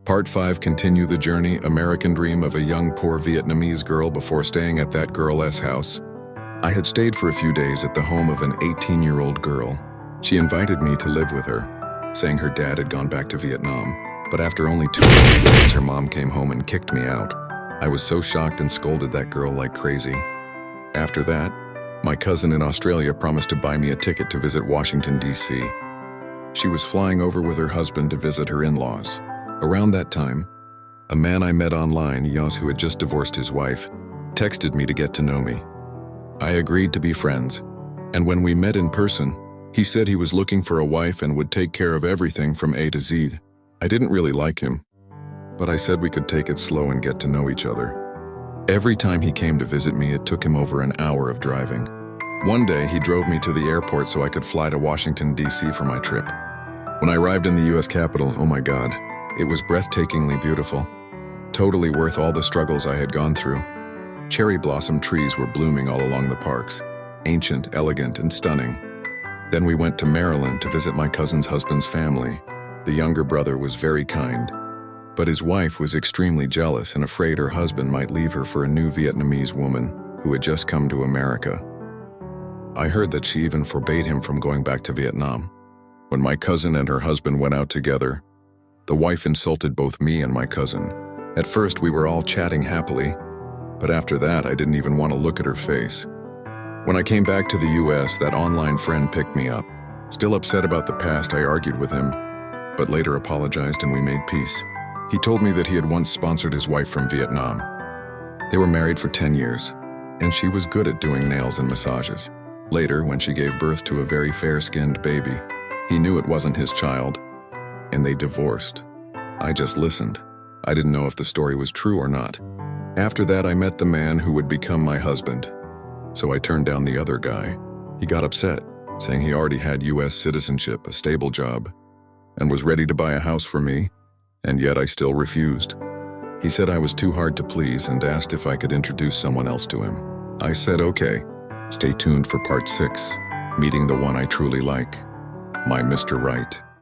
Part 5. Continue the journey, American dream of a young poor Vietnamese girl before staying at that girl's house. I had stayed for a few days at the home of an 18-year-old girl. She invited me to live with her, saying her dad had gone back to Vietnam, but after only 2 days her mom came home and kicked me out. I was so shocked and scolded that girl like crazy. After that, my cousin in Australia promised to buy me a ticket to visit Washington, D.C. She was flying over with her husband to visit her in-laws. Around that time, a man I met online, Yas, who had just divorced his wife, texted me to get to know me. I agreed to be friends, and when we met in person, he said he was looking for a wife and would take care of everything from A to Z. I didn't really like him, but I said we could take it slow and get to know each other. Every time he came to visit me, it took him over an hour of driving. One day, he drove me to the airport so I could fly to Washington, D.C. for my trip. When I arrived in the U.S. Capitol, oh my God, it was breathtakingly beautiful. Totally worth all the struggles I had gone through. Cherry blossom trees were blooming all along the parks, ancient, elegant, and stunning. Then we went to Maryland to visit my cousin's husband's family. The younger brother was very kind, but his wife was extremely jealous and afraid her husband might leave her for a new Vietnamese woman who had just come to America. I heard that she even forbade him from going back to Vietnam. When my cousin and her husband went out together, the wife insulted both me and my cousin. At first, we were all chatting happily, but after that, I didn't even want to look at her face. When I came back to the US, that online friend picked me up. Still upset about the past, I argued with him, but later apologized and we made peace. He told me that he had once sponsored his wife from Vietnam. They were married for 10 years, and she was good at doing nails and massages. Later, when she gave birth to a very fair-skinned baby, he knew it wasn't his child, and they divorced. I just listened. I didn't know if the story was true or not. After that, I met the man who would become my husband. So I turned down the other guy. He got upset, saying he already had US citizenship, a stable job, and was ready to buy a house for me, and yet I still refused. He said I was too hard to please and asked if I could introduce someone else to him. I said okay. Stay tuned for part 6, meeting the one I truly like, my Mr. Right.